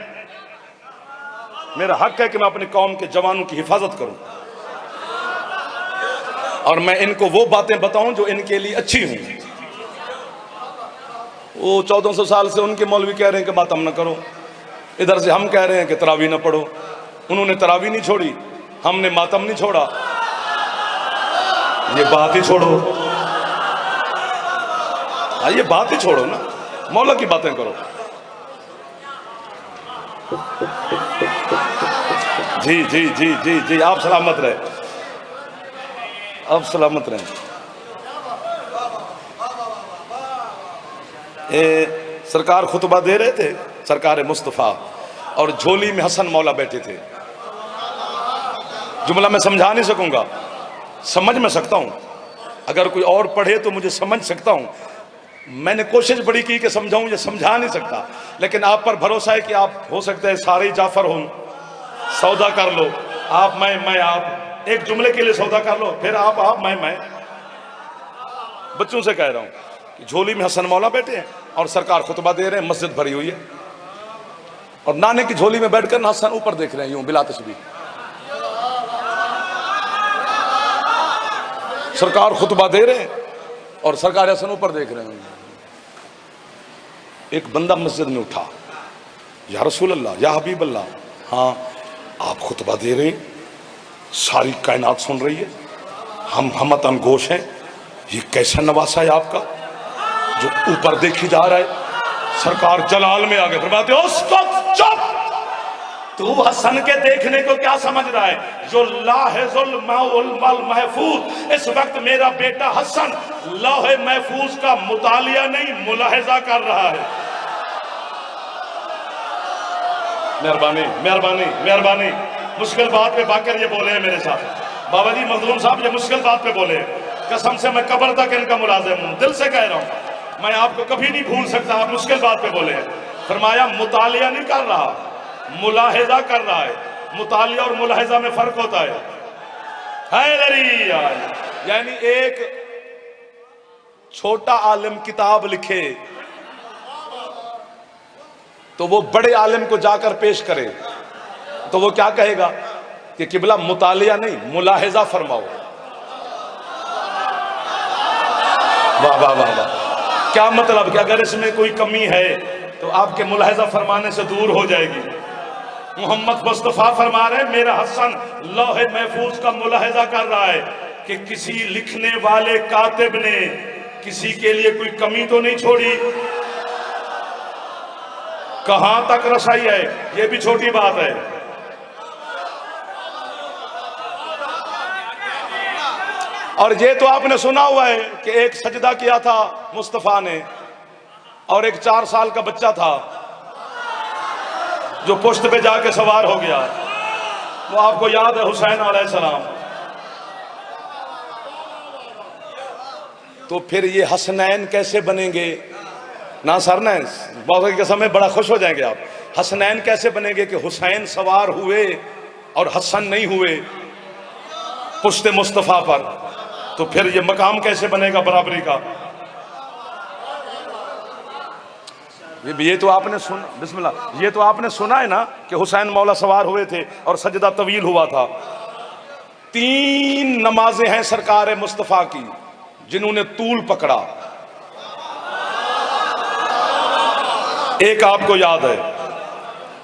मेरा हक है कि मैं अपनी कौम के जवानों की हिफाजत करूं और मैं इनको वो बातें बताऊं जो इनके लिए अच्छी हों। वो 1400 साल से उनके मौलवी कह रहे हैं कि मातम न करो, इधर से हम कह रहे हैं कि तरावी न पढ़ो। उन्होंने तरावी नहीं छोड़ी, हमने मातम नहीं छोड़ा। ये बात ही छोड़ो, ये बात ही छोड़ो ना, मौला की बातें करो। जी जी जी जी जी, आप सलामत रहे, आप सलामत रहे। सरकार खुतबा दे रहे थे, सरकार मुस्तफ़ा, और झोली में हसन मौला बैठे थे। जुमला मैं समझा नहीं सकूंगा, समझ में सकता हूं, अगर कोई और पढ़े तो मुझे समझ सकता हूं। मैंने कोशिश बड़ी की कि समझाऊं, ये समझा नहीं सकता, लेकिन आप पर भरोसा है कि आप हो सकता है सारे जाफर हो, सौदा कर लो, आप मैं आप, एक जुमले के लिए सौदा कर लो, फिर आप मैं। बच्चों से कह रहा हूं कि झोली में हसन मौला बैठे हैं और सरकार खुतबा दे रहे हैं, मस्जिद भरी हुई है, और नाने की झोली में बैठकर हसन ऊपर देख रहे हैं यूं बिला तस्बीह। सरकार खुतबा दे रहे हैं और सरकार हसन ऊपर देख रहे हैं। एक बंदा मस्जिद में उठा, या रसूल अल्लाह, या हबीब अल्लाह, हाँ आप खुतबा दे रहे हैं, सारी कायनात सुन रही है, हम हमतन गोश हैं, ये कैसा नवासा है आपका जो ऊपर देखी जा रहा है। सरकार जलाल में आगे फरमाते हो, चुप, तू हसन के देखने को क्या समझ रहा है, जो लाहिजुल मल महफूज, इस वक्त मेरा बेटा हसन लौहे महफूज का मुतालिया नहीं मुलाहिजा कर रहा है। मेहरबानी मेहरबानी मेहरबानी, मुश्किल बात पे बाकर ये बोले हैं मेरे साथ, बाबा जी मखदूम साहब ये मुश्किल बात पे बोले, कसम से मैं कब्र तक इनका मुलाजिम हूं, दिल से कह रहा हूं, मैं आपको कभी नहीं भूल सकता, आप मुश्किल बात पे बोले। फरमाया मुतालिया नहीं कर रहा, मुलाहिजा कर रहा है। मुतालिया और मुलाहिजा में फर्क होता है। यानी एक छोटा आलिम किताब लिखे तो वो बड़े आलिम को जाकर पेश करे तो वो क्या कहेगा कि किबला मुतालिया नहीं मुलाहिजा फरमाओ। वाह वाह वाह वाह, क्या मतलब कि अगर इसमें कोई कमी है तो आपके मुलाहिजा फरमाने से दूर हो जाएगी। मोहम्मद मुस्तफ़ा फरमा रहे, मेरा हसन लौहे महफूज का मुलाहिजा कर रहा है कि किसी लिखने वाले कातिब ने किसी के लिए कोई कमी तो नहीं छोड़ी। कहां तक रसाई है ये भी छोटी बात है। और ये तो आपने सुना हुआ है कि एक सजदा किया था मुस्तफ़ा ने, और एक 4 साल का बच्चा था जो पुश्त पे जाके सवार हो गया। वो आपको याद है, हुसैन अलैहिस्सलाम। तो फिर ये हसनैन कैसे बनेंगे ना सरनैन, बहुत के समय बड़ा खुश हो जाएंगे आप। हसनैन कैसे बनेंगे कि हुसैन सवार हुए और हसन नहीं हुए पुश्त मुस्तफ़ा पर, तो फिर ये मकाम कैसे बनेगा बराबरी का। ये तो आपने सुना, बिस्मिल्लाह, ये तो आपने सुना है ना कि हुसैन मौला सवार हुए थे और सजदा तवील हुआ था। 3 नमाजें हैं सरकार मुस्तफ़ा की जिन्होंने तूल पकड़ा। एक आपको याद है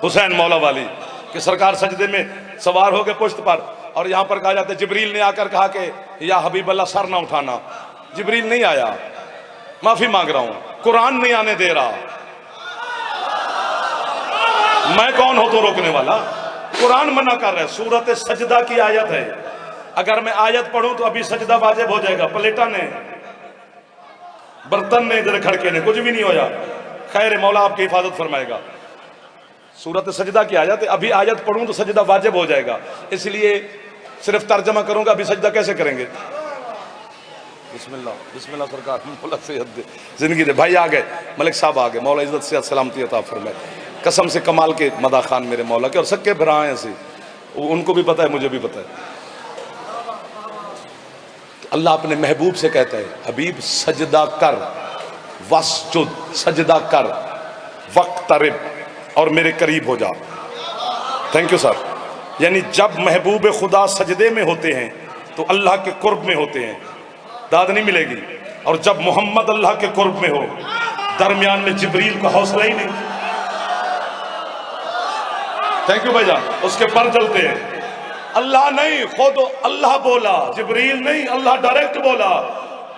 हुसैन मौला वाली कि सरकार सजदे में सवार हो गए पुश्त पर, और यहां पर कहा जाता है जिब्रील ने आकर कहा कि या हबीब अल्लाह सर ना उठाना। जिब्रील नहीं आया, माफी मांग रहा हूं, कुरान नहीं आने दे रहा। मैं कौन हो तो रोकने वाला, कुरान मना कर रहा है। सूरत सजदा की आयत है, अगर मैं आयत पढ़ूं तो अभी सजदा वाजिब हो जाएगा। प्लेटा ने, बर्तन ने, इधर खड़के ने, कुछ भी नहीं होया। खैर मौला आपकी हिफाजत फरमाएगा। सूरत सजदा की आयत है, अभी आयत पढ़ूं तो सजदा वाजिब हो जाएगा, इसलिए सिर्फ तर्जमा करूंगा। अभी सजदा कैसे करेंगे? बिस्मिल्लाह बिस्मिल्लाह सरकार, मौला सेहत दे, जिंदगी दे। भाई आ गए, मलिक साहब आ गए, मौला इज्जत से सलामती अता फरमाए। कसम से कमाल के मदा खान मेरे मौला के, और सक्के भरा हैं ऐसे, उनको भी पता है मुझे भी पता है। अल्लाह अपने महबूब से कहता है, हबीब सजदा कर, वस्जुद, सजदा कर, वक्तरिब, और मेरे करीब हो जा। Thank you sir. यानी जब महबूब खुदा सजदे में होते हैं तो अल्लाह के कुर्ब में होते हैं, दाद नहीं मिलेगी। और जब मोहम्मद अल्लाह के कुर्ब में हो, दरमियान में जिब्रील का हौसला ही नहीं। थैंक यू भाईजान, उसके पर चलते हैं। अल्लाह नहीं, खुद अल्लाह बोला, जिब्रील नहीं, अल्लाह डायरेक्ट बोला,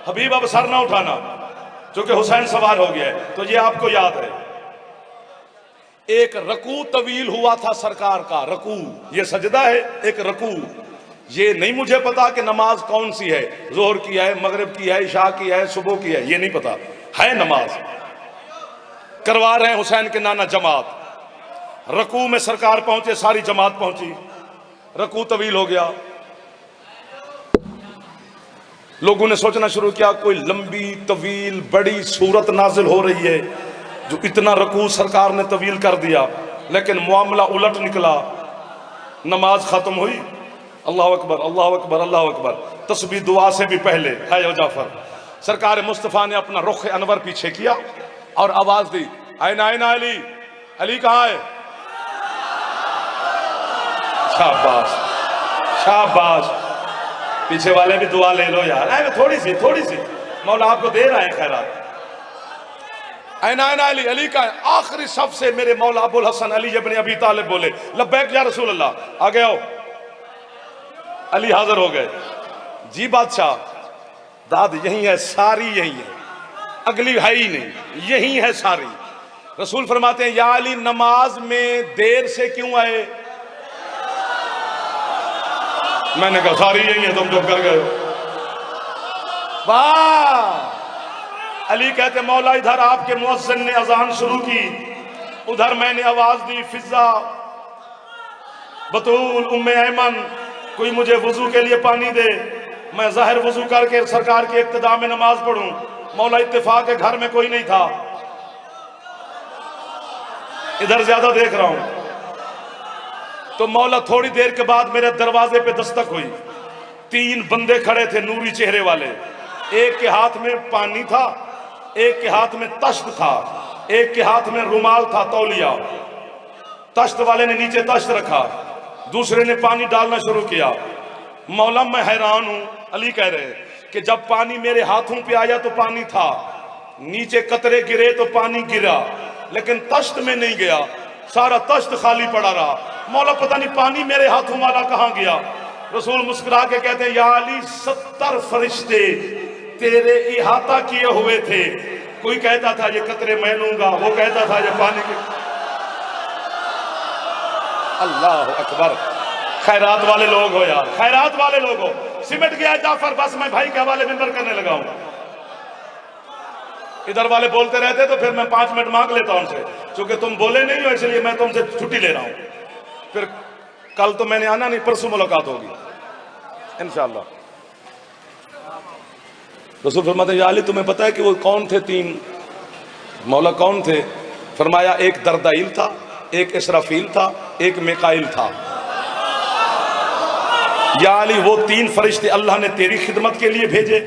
हबीब अब सर ना उठाना, क्योंकि हुसैन सवार हो गया है। तो ये आपको याद है, एक रकू तवील हुआ था सरकार का, रकू, ये सजदा है, एक रकू। ये नहीं मुझे पता कि नमाज कौन सी है, जोहर की है, मगरिब की है, इशा की है, सुबह की है, ये नहीं पता, है नमाज। करवा रहे हैं हुसैन के नाना जमात। रकू में सरकार पहुंचे, सारी जमात पहुंची, रकू तवील हो गया। लोगों ने सोचना शुरू किया कोई लंबी तवील बड़ी सूरत नाजिल हो रही है जो इतना रकू सरकार ने तवील कर दिया, लेकिन मामला उलट निकला। नमाज खत्म हुई, अल्लाह अकबर अल्लाह अकबर अल्लाह अकबर, तस्बीह दुआ से भी पहले है जाफर, सरकार मुस्तफ़ा ने अपना रुख अनवर पीछे किया और आवाज दी, आयना आयना अली, अली कहाँ है? शाबाश शाबाश, पीछे वाले भी दुआ ले लो यार, थोड़ी सी मौला आपको दे रहा है खैरात। आयना आयना अली, अली का आखिरी शब्द से मेरे मौला अबुल हसन अली इब्न अबी तालिब बोले, लब्बैक या रसूल अल्लाह, आ गए हो। अली हाजिर हो गए। जी बादशाह, दाद यही है, सारी यही है, अगली है ही नहीं, यही है सारी। रसूल फरमाते हैं, या अली नमाज में देर से क्यों आए? मैंने कहा सारी यही है, तुम चुप कर गए हो। वाह! अली कहते मौला इधर आपके मुअज्जिन ने अजान शुरू की, उधर मैंने आवाज दी, फिजा बतूल उम्मे ऐमन, कोई मुझे वजू के लिए पानी दे, मैं जाहिर वजू करके सरकार की इब्तिदा में नमाज पढ़ूं। मौला इत्तेफाक है घर में कोई नहीं था, इधर ज्यादा देख रहा हूं। तो मौला थोड़ी देर के बाद मेरे दरवाजे पे दस्तक हुई। 3 बंदे खड़े थे नूरी चेहरे वाले, एक के हाथ में पानी था, एक के हाथ में तश्त था, एक के हाथ में रुमाल था तौलिया। तश्त वाले ने नीचे तश्त रखा, दूसरे ने पानी डालना शुरू किया। मौला मैं हैरान हूं, अली कह रहे कि जब पानी मेरे हाथों पे आया तो पानी था, नीचे कतरे गिरे तो पानी गिरा, लेकिन तश्त में नहीं गया, सारा तश्त खाली पड़ा रहा। मौला पता नहीं पानी मेरे हाथों वाला कहां गया। रसूल मुस्कुरा के कहते हैं, या अली 70 फरिश्ते तेरे इहाता किए हुए थे, कोई कहता था ये कतरे मैं लूंगा, वो कहता था ये पानी के। अल्लाह अकबर, खैरात वाले लोग हो यार, खैरात वाले लोग हो। सिमट गया जाफर, बस मैं भाई के हवाले मिंबर करने लगा हूं। इधर वाले बोलते रहते तो फिर मैं 5 मिनट मांग लेता हूं उनसे, क्योंकि तुम बोले नहीं हो इसलिए मैं तुमसे छुट्टी ले रहा हूं। फिर कल तो मैंने आना नहीं, परसों मुलाकात होगी इंशाअल्लाह। रसूल फरमाते हैं, या अली तुम्हें पता है कि वो कौन थे 3? मौला कौन थे? फरमाया एक दरदाइल था, एक इसराफील था, एक मिकाइल था। या अली वो 3 फरिश्ते अल्लाह ने तेरी खिदमत के लिए भेजे।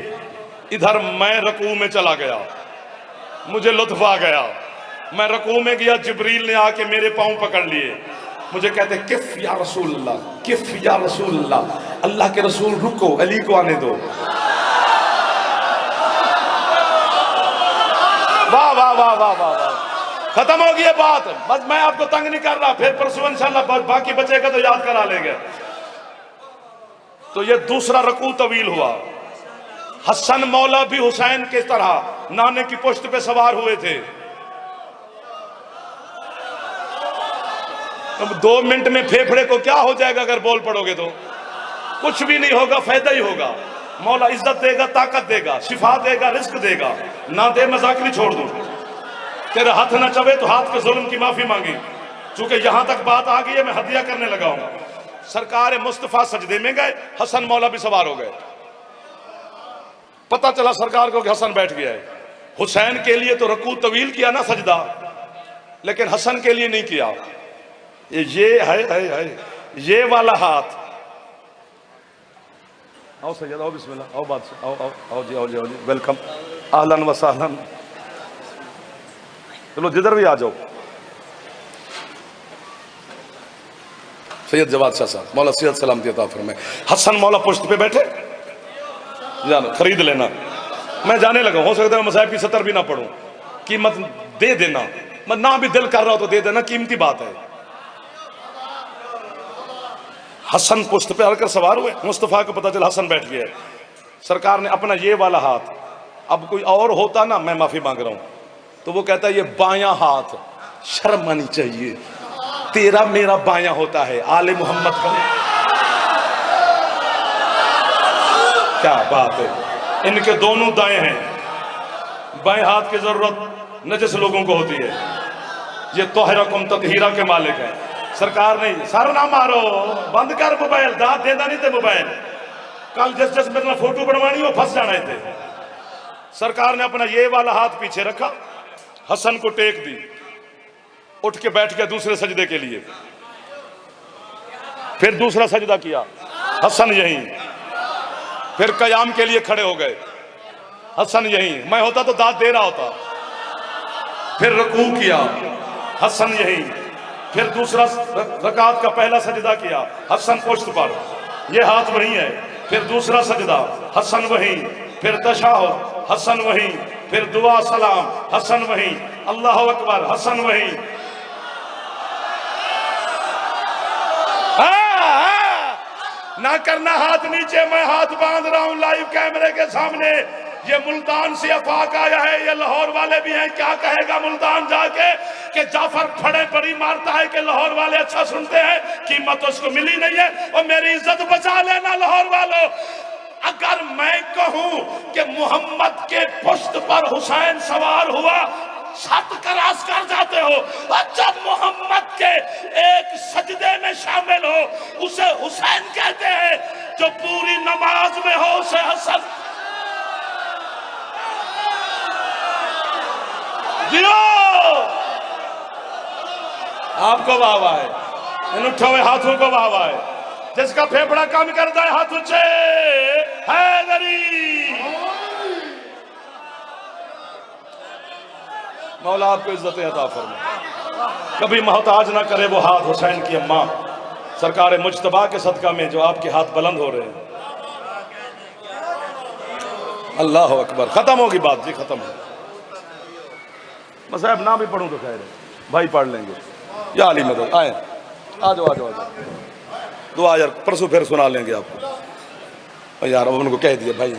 इधर मैं रकू में चला गया, मुझे लुत्फ आ गया, मैं रकू में गया, जिब्रील ने आके मेरे पांव पकड़ लिए, मुझे कहते किफ या रसूल अल्लाह, किफ या रसूल अल्लाह, अल्लाह के रसूल रुको, अली को आने दो। वाह वाह वाह वाह वाह वाह, खत्म हो गई बात, बस मैं आपको तंग नहीं कर रहा, फिर परसों इंशाल्लाह बाकी बचेगा तो याद करा लेंगे। तो ये दूसरा रकू तवील हुआ। हसन मौला भी हुसैन के तरह नाने की पुश्त पे सवार हुए थे। अब 2 मिनट में फेफड़े को क्या हो जाएगा अगर बोल पड़ोगे तो? कुछ भी नहीं होगा, फायदा ही होगा। मौला इज्जत देगा, ताकत देगा, शिफा देगा, रिस्क देगा, ना दे मजाक नहीं छोड़ दूं। तेरा हाथ ना चबे तो हाथ के जुल्म की माफी मांगी। चूंकि यहां तक बात आ गई है, मैं हदिया करने लगा हूं। सरकार मुस्तफा सजदे में गए, हसन मौला भी सवार हो गए। पता चला सरकार को कि हसन बैठ गया है। हुसैन के लिए तो रकू तवील किया ना सजदा, लेकिन हसन के लिए नहीं किया। ये है ये वाला हाथ। आओ सैयद, आओ बिस्मिल्लाह, आओ बादशाह, आओ आओ आओ जी, आओ जी, आओ जी, वेलकम, आहलन व सहलन। चलो जिधर भी आ जाओ। सैयद जवाद शाह साहब, मौला सैयद सलामती अता फरमाए। हसन मौला पुश्त पे बैठे, जानो खरीद लेना, मैं जाने लगा, हो सकता है मसाहिब की 70 भी ना पढ़ूं, कीमत दे देना, मैं ना भी दिल कर रहा हो तो दे देना, कीमती बात है। हसन पुश्त पे आकर सवार हुए, मुस्तफा को पता चला हसन बैठ गया। सरकार ने अपना ये वाला हाथ, अब कोई और होता ना, मैं माफी मांग रहा हूं, तो वो कहता है ये बायां हाथ, शर्म आनी चाहिए, तेरा मेरा बायां होता है, आले मोहम्मद का। क्या बात है, इनके दोनों दाएं हैं, बाएं हाथ की जरूरत नजस लोगों को होती है। ये तोहरकुम ततहीरा के मालिक है। सरकार नहीं, सर ना मारो, बंद कर मोबाइल, दाद देना नहीं थे मोबाइल। कल जिस मेरे ना फोटो बनवानी हो फंस जाना थे। सरकार ने अपना ये वाला हाथ पीछे रखा, हसन को टेक दी, उठ के बैठ गया दूसरे सजदे के लिए। फिर दूसरा सजदा किया, हसन यहीं। फिर कयाम के लिए खड़े हो गए, हसन यहीं। मैं होता तो दाद दे रहा होता। फिर रुकू किया, हसन यहीं। फिर दूसरा रकात का पहला सजदा किया, हसन पुश्त पर, ये हाथ वहीं है। फिर दूसरा सजदा, हसन वहीं। फिर तशahहुद, हसन वहीं। फिर दुआ सलाम, हसन वहीं। अल्लाह अकबर, हसन वहीं। ना करना हाथ नीचे, मैं हाथ बांध रहा हूं लाइव कैमरे के सामने। ये मुल्तान से अफवाह आया है, ये लाहौर वाले भी हैं। क्या कहेगा मुल्तान जाके कि जाफर फड़े पड़ी मारता है कि लाहौर वाले अच्छा सुनते हैं, कीमत उसको मिली नहीं है। और मेरी इज्जत बचा लेना लाहौर वालों। अगर मैं कहूं कि मोहम्मद के पुश्त पर हुसैन सवार हुआ, छत क्रॉस कर जाते हो। और जब मोहम्मद के एक सजदे में शामिल हो, उसे हुसैन कहते हैं। जो पूरी नमाज में हो, उसे हसन। जियो, आपको वाह है, इन उठे हुए हाथों को वाह है। जिसका फेफड़ा काम करता है हाथ ऊंचे, हैदरी। मौला आपको इज्जत अता फरमाए, कभी मोहताज ना करे वो हाथ हुसैन की अम्मा सरकार मुज्तबा के सदका में जो आपके हाथ बुलंद हो रहे हैं। अल्लाह अकबर। खत्म होगी बात जी, खत्म हो। मैं साहब ना भी पढ़ूं तो खैर है, भाई पढ़ लेंगे। या अली मदद आए, आ जाओ आ जाओ आ जाओ। दुआ यार परसों फिर सुना लेंगे आपको। यार अब उनको कह दिया भाई।